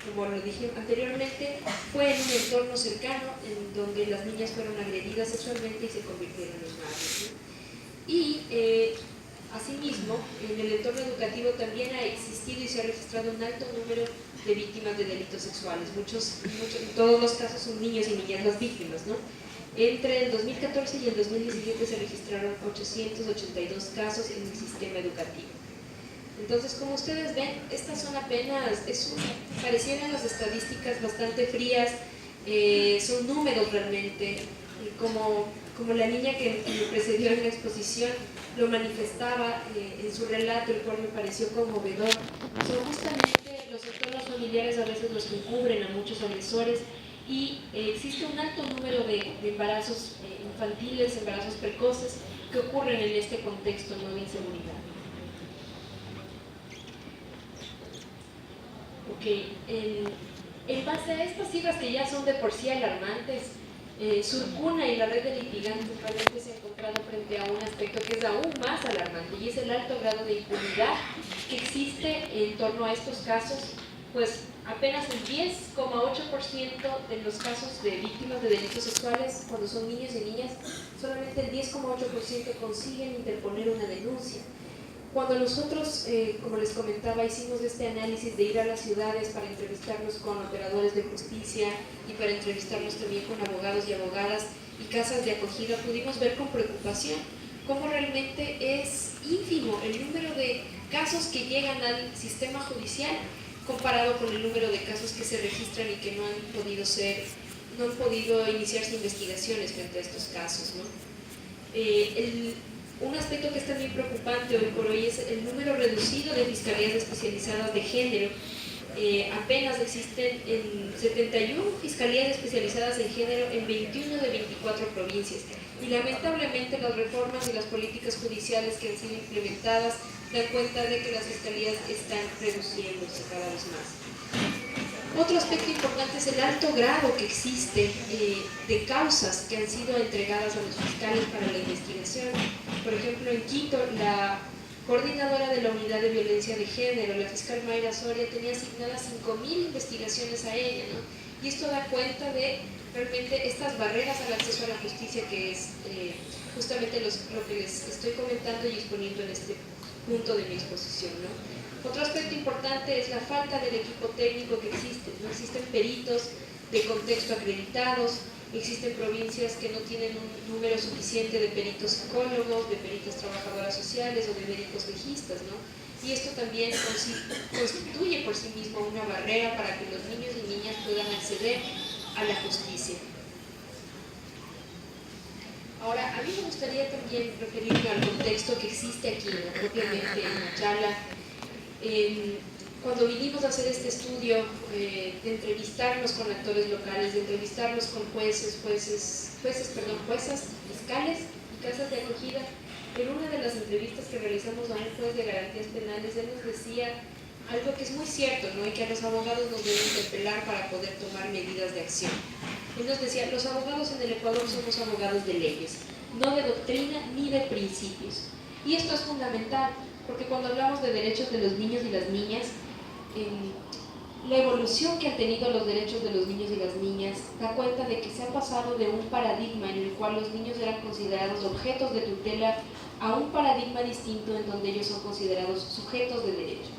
como lo dije anteriormente, fue en un entorno cercano en donde las niñas fueron agredidas sexualmente y se convirtieron en madres, ¿no? Y asimismo, en el entorno educativo también ha existido y se ha registrado un alto número de víctimas de delitos sexuales. En todos los casos son niños y niñas las víctimas, ¿no? Entre el 2014 y el 2017 se registraron 882 casos en el sistema educativo. Entonces, como ustedes ven, estas son apenas, parecieran las estadísticas bastante frías, son números realmente, como la niña que me precedió en la exposición lo manifestaba en su relato, el cual me pareció conmovedor. Son justamente los entornos familiares a veces los que encubren a muchos agresores y existe un alto número de embarazos infantiles, embarazos precoces que ocurren en este contexto, ¿no?, de inseguridad. En base a estas cifras que ya son de por sí alarmantes, Surcuna y la red de litigantes realmente se han encontrado frente a un aspecto que es aún más alarmante, y es el alto grado de impunidad que existe en torno a estos casos. Pues apenas el 10,8% de los casos de víctimas de delitos sexuales, cuando son niños y niñas, solamente el 10,8% consiguen interponer una denuncia. Cuando nosotros, como les comentaba, hicimos este análisis de ir a las ciudades para entrevistarnos con operadores de justicia y para entrevistarnos también con abogados y abogadas y casas de acogida, pudimos ver con preocupación cómo realmente es ínfimo el número de casos que llegan al sistema judicial comparado con el número de casos que se registran y que no han podido iniciarse investigaciones frente a estos casos, ¿no? Un aspecto que es también preocupante hoy por hoy es el número reducido de fiscalías especializadas de género. Apenas existen 71 fiscalías especializadas en género en 21 de 24 provincias. Y lamentablemente las reformas y las políticas judiciales que han sido implementadas dan cuenta de que las fiscalías están reduciéndose cada vez más. Otro aspecto importante es el alto grado que existe de causas que han sido entregadas a los fiscales para la investigación. Por ejemplo, en Quito, la coordinadora de la unidad de violencia de género, la fiscal Mayra Soria, tenía asignadas 5.000 investigaciones a ella, ¿no? Y esto da cuenta de realmente estas barreras al acceso a la justicia, que es justamente lo que les estoy comentando y exponiendo en este punto de mi exposición, ¿no? Otro aspecto importante es la falta del equipo técnico que existe. No existen peritos de contexto acreditados, existen provincias que no tienen un número suficiente de peritos psicólogos, de peritos trabajadoras sociales o de médicos legistas, ¿no? Y esto también constituye por sí mismo una barrera para que los niños y niñas puedan acceder a la justicia. Ahora, a mí me gustaría también referirme al contexto que existe aquí, ¿no?, propiamente en Machala. Cuando vinimos a hacer este estudio, de entrevistarnos con actores locales, de entrevistarnos con juezas, fiscales y casas de acogida, en una de las entrevistas que realizamos a un juez de garantías penales, él nos decía algo que es muy cierto, ¿no?, y que a los abogados nos debe interpelar para poder tomar medidas de acción. Él nos decía: los abogados en el Ecuador somos abogados de leyes, no de doctrina ni de principios. Y esto es fundamental, porque cuando hablamos de derechos de los niños y las niñas, la evolución que han tenido los derechos de los niños y las niñas da cuenta de que se ha pasado de un paradigma en el cual los niños eran considerados objetos de tutela a un paradigma distinto en donde ellos son considerados sujetos de derecho.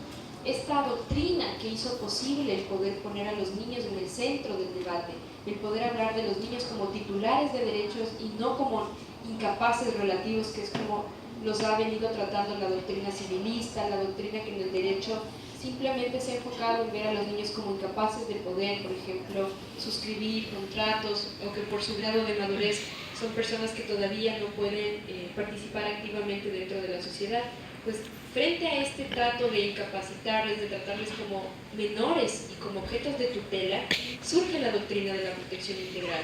Esta doctrina que hizo posible el poder poner a los niños en el centro del debate, el poder hablar de los niños como titulares de derechos y no como incapaces relativos, que es como los ha venido tratando la doctrina civilista, la doctrina que en el derecho simplemente se ha enfocado en ver a los niños como incapaces de poder, por ejemplo, suscribir contratos, o que por su grado de madurez son personas que todavía no pueden participar activamente dentro de la sociedad. Pues frente a este trato de incapacitarles, de tratarles como menores y como objetos de tutela, surge la doctrina de la protección integral.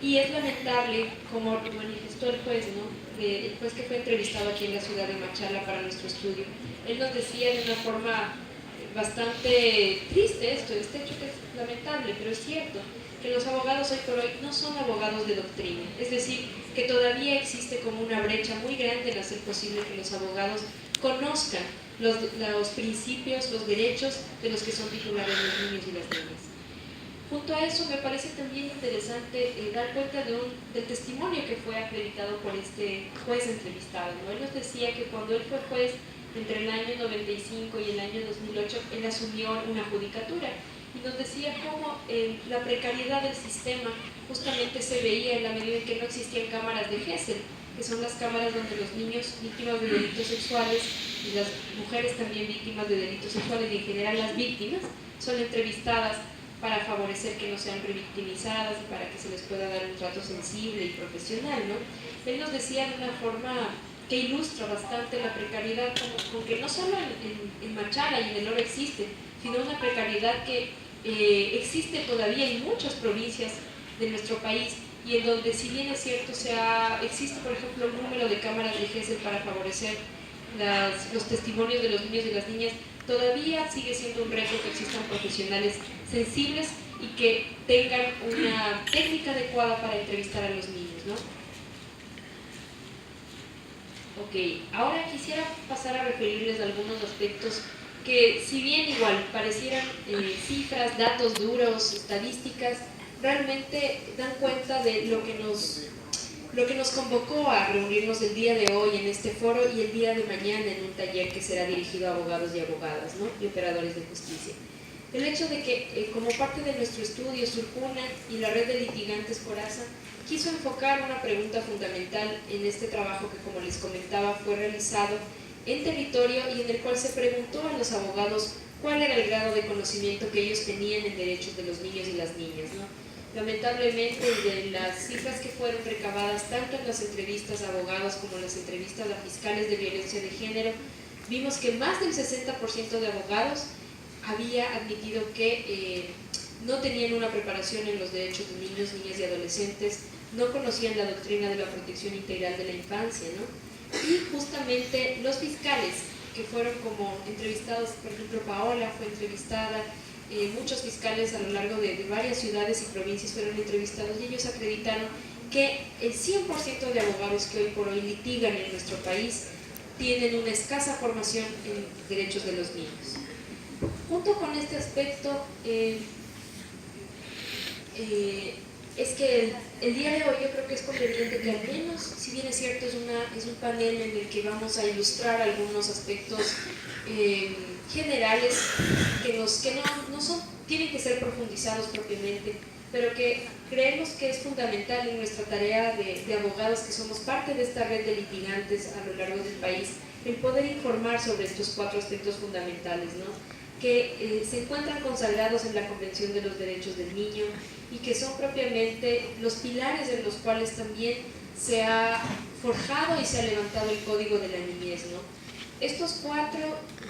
Y es lamentable, como manifestó el juez, ¿no?, el juez que fue entrevistado aquí en la ciudad de Machala para nuestro estudio. Él nos decía de una forma bastante triste este hecho que es lamentable, pero es cierto, que los abogados hoy por hoy no son abogados de doctrina. Es decir, que todavía existe como una brecha muy grande en hacer posible que los abogados conozcan los principios, los derechos de los que son titulares los niños y las niñas. junto a eso me parece también interesante dar cuenta del testimonio que fue acreditado por este juez entrevistado, ¿no? Él nos decía que cuando él fue juez entre el año 95 y el año 2008, él asumió una judicatura y nos decía cómo la precariedad del sistema justamente se veía en la medida en que no existían cámaras de Gesell, que son las cámaras donde los niños víctimas de delitos sexuales y las mujeres también víctimas de delitos sexuales y en general las víctimas son entrevistadas para favorecer que no sean revictimizadas y para que se les pueda dar un trato sensible y profesional, ¿no? Él nos decía de una forma que ilustra bastante la precariedad, con que no solo en Machala y en el Oro existe, sino una precariedad que existe todavía en muchas provincias de nuestro país y en donde, si bien es cierto, existe, por ejemplo, un número de cámaras de Gesell para favorecer los testimonios de los niños y las niñas, todavía sigue siendo un reto que existan profesionales sensibles y que tengan una técnica adecuada para entrevistar a los niños, ¿no? Ok, ahora quisiera pasar a referirles a algunos aspectos que, si bien igual parecieran cifras, datos duros, estadísticas, realmente dan cuenta de lo que nos convocó a reunirnos el día de hoy en este foro y el día de mañana en un taller que será dirigido a abogados y abogadas, ¿no? Y operadores de justicia. El hecho de que, como parte de nuestro estudio, Surcuna y la red de litigantes Coraza quiso enfocar una pregunta fundamental en este trabajo que, como les comentaba, fue realizado en territorio y en el cual se preguntó a los abogados cuál era el grado de conocimiento que ellos tenían en derechos de los niños y las niñas, ¿no? Lamentablemente, de las cifras que fueron recabadas tanto en las entrevistas a abogados como en las entrevistas a fiscales de violencia de género, vimos que más del 60% de abogados había admitido que no tenían una preparación en los derechos de niños, niñas y adolescentes, no conocían la doctrina de la protección integral de la infancia, ¿no? Y justamente los fiscales que fueron como entrevistados, por ejemplo Paola fue entrevistada, muchos fiscales a lo largo de varias ciudades y provincias fueron entrevistados y ellos acreditaron que el 100% de abogados que hoy por hoy litigan en nuestro país tienen una escasa formación en derechos de los niños. Junto con este aspecto, es que el día de hoy yo creo que es conveniente que al menos, si bien es cierto, es un panel en el que vamos a ilustrar algunos aspectos generales que no tienen que ser profundizados propiamente, pero que creemos que es fundamental en nuestra tarea de abogados que somos parte de esta red de litigantes a lo largo del país, el poder informar sobre estos 4 aspectos fundamentales, ¿no? Que se encuentran consagrados en la Convención de los Derechos del Niño y que son propiamente los pilares en los cuales también se ha forjado y se ha levantado el Código de la Niñez, ¿no? Estos 4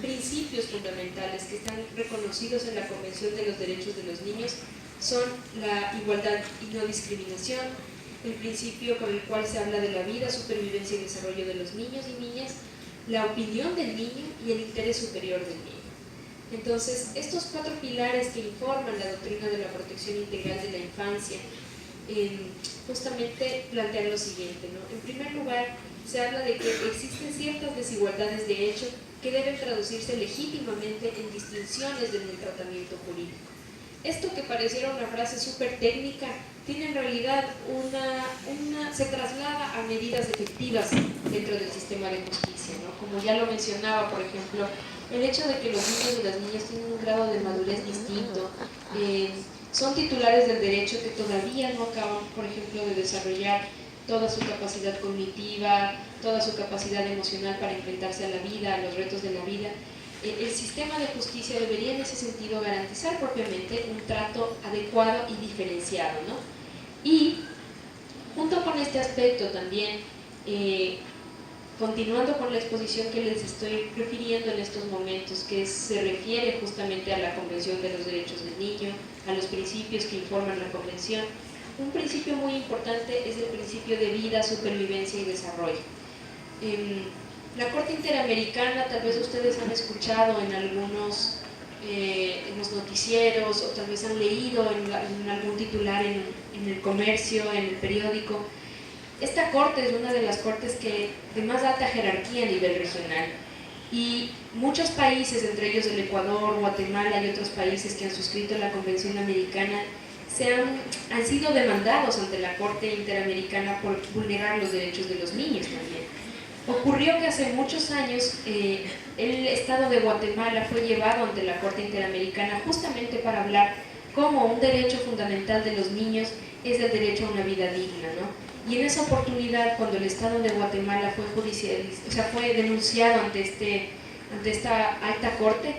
principios fundamentales que están reconocidos en la Convención de los Derechos de los Niños son la igualdad y no discriminación, el principio por el cual se habla de la vida, supervivencia y desarrollo de los niños y niñas, la opinión del niño y el interés superior del niño. Entonces, estos 4 pilares que informan la doctrina de la protección integral de la infancia justamente plantean lo siguiente, ¿no? En primer lugar, se habla de que existen ciertas desigualdades de hecho que deben traducirse legítimamente en distinciones en el tratamiento jurídico. Esto, que pareciera una frase súper técnica, tiene en realidad se traslada a medidas efectivas dentro del sistema de justicia, ¿no? Como ya lo mencionaba, por ejemplo, el hecho de que los niños y las niñas tienen un grado de madurez distinto, son titulares del derecho que todavía no acaban, por ejemplo, de desarrollar toda su capacidad cognitiva, toda su capacidad emocional para enfrentarse a la vida, a los retos de la vida. El sistema de justicia debería en ese sentido garantizar propiamente un trato adecuado y diferenciado, ¿no? Y junto con este aspecto también, continuando con la exposición que les estoy refiriendo en estos momentos, que se refiere justamente a la Convención de los Derechos del Niño, a los principios que informan la Convención, un principio muy importante es el principio de vida, supervivencia y desarrollo. La Corte Interamericana, tal vez ustedes han escuchado en los noticieros o tal vez han leído en algún titular en el comercio, en el periódico. Esta corte es una de las cortes de más alta jerarquía a nivel regional y muchos países, entre ellos el Ecuador, Guatemala y otros países que han suscrito la Convención Americana, han sido demandados ante la Corte Interamericana por vulnerar los derechos de los niños también. Ocurrió que hace muchos años el Estado de Guatemala fue llevado ante la Corte Interamericana justamente para hablar cómo un derecho fundamental de los niños es el derecho a una vida digna, ¿no? Y en esa oportunidad, cuando el Estado de Guatemala fue denunciado ante esta alta corte,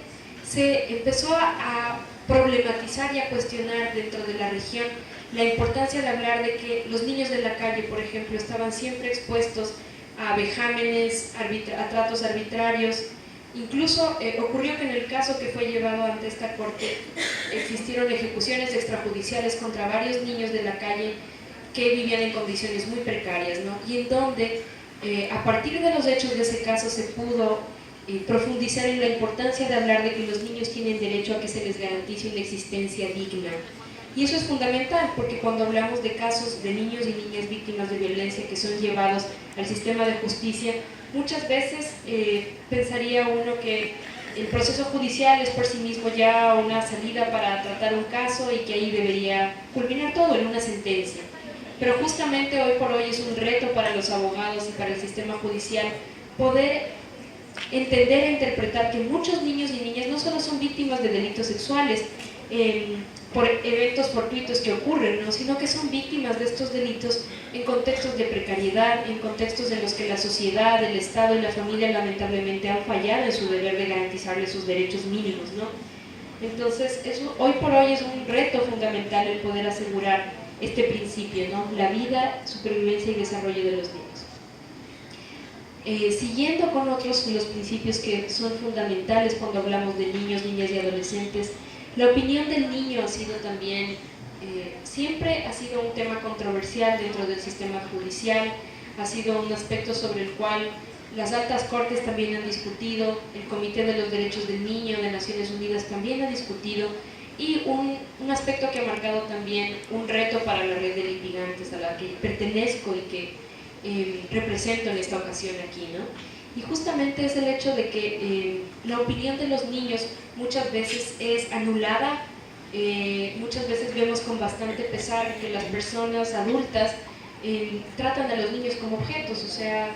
se empezó a problematizar y a cuestionar dentro de la región la importancia de hablar de que los niños de la calle, por ejemplo, estaban siempre expuestos a vejámenes, a tratos arbitrarios. Incluso ocurrió que en el caso que fue llevado ante esta corte existieron ejecuciones extrajudiciales contra varios niños de la calle que vivían en condiciones muy precarias, ¿no? Y en donde a partir de los hechos de ese caso se pudo profundizar en la importancia de hablar de que los niños tienen derecho a que se les garantice una existencia digna. Y eso es fundamental, porque cuando hablamos de casos de niños y niñas víctimas de violencia que son llevados al sistema de justicia, muchas veces pensaría uno que el proceso judicial es por sí mismo ya una salida para tratar un caso y que ahí debería culminar todo en una sentencia. Pero justamente hoy por hoy es un reto para los abogados y para el sistema judicial poder entender e interpretar que muchos niños y niñas no solo son víctimas de delitos sexuales por eventos fortuitos que ocurren, ¿no? Sino que son víctimas de estos delitos en contextos de precariedad, en contextos en los que la sociedad, el Estado y la familia lamentablemente han fallado en su deber de garantizarles sus derechos mínimos, ¿no? Entonces, hoy por hoy es un reto fundamental el poder asegurar este principio, ¿no? La vida, supervivencia y desarrollo de los niños. Siguiendo con otros de los principios que son fundamentales cuando hablamos de niños, niñas y adolescentes, la opinión del niño ha sido también, siempre ha sido un tema controversial dentro del sistema judicial, ha sido un aspecto sobre el cual las altas cortes también han discutido, el Comité de los Derechos del Niño de Naciones Unidas también ha discutido, y un aspecto que ha marcado también un reto para la red de litigantes a la que pertenezco y que represento en esta ocasión aquí, ¿no? Y justamente es el hecho de que la opinión de los niños muchas veces es anulada, muchas veces vemos con bastante pesar que las personas adultas tratan a los niños como objetos, o sea,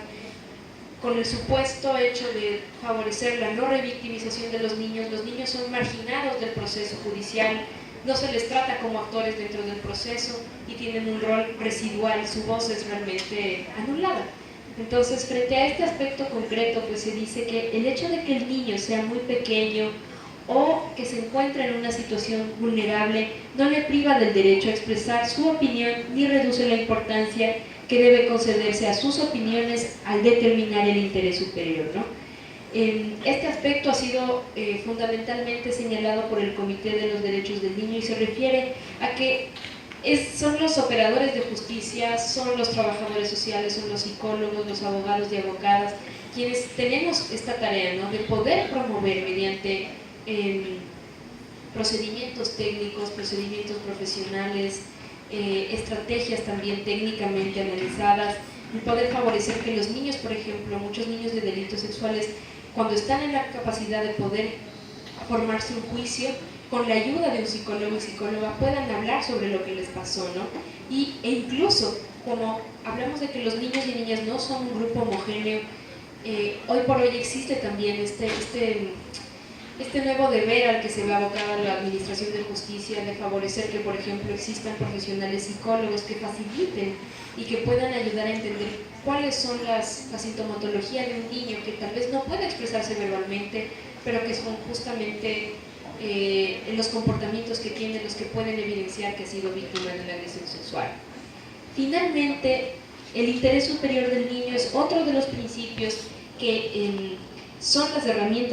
con el supuesto hecho de favorecer la no revictimización de los niños son marginados del proceso judicial, no se les trata como actores dentro del proceso y tienen un rol residual, su voz es realmente anulada. Entonces, frente a este aspecto concreto, pues se dice que el hecho de que el niño sea muy pequeño o que se encuentra en una situación vulnerable no le priva del derecho a expresar su opinión ni reduce la importancia que debe concederse a sus opiniones al determinar el interés superior, ¿no? Este aspecto ha sido fundamentalmente señalado por el Comité de los Derechos del Niño y se refiere a que son los operadores de justicia, son los trabajadores sociales, son los psicólogos, los abogados y abogadas, quienes tenemos esta tarea, ¿no? De poder promover mediante procedimientos técnicos, procedimientos profesionales, estrategias también técnicamente analizadas, y poder favorecer que los niños, por ejemplo, muchos niños de delitos sexuales, cuando están en la capacidad de poder formarse un juicio, con la ayuda de un psicólogo y psicóloga puedan hablar sobre lo que les pasó, ¿no? E incluso, como hablamos de que los niños y niñas no son un grupo homogéneo, hoy por hoy existe también este nuevo deber al que se ve abocada la Administración de Justicia de favorecer que, por ejemplo, existan profesionales psicólogos que faciliten y que puedan ayudar a entender cuáles son la sintomatología de un niño que tal vez no pueda expresarse verbalmente, pero que son justamente los comportamientos que tiene los que pueden evidenciar que ha sido víctima de una agresión sexual. Finalmente, el interés superior del niño es otro de los principios que son las herramientas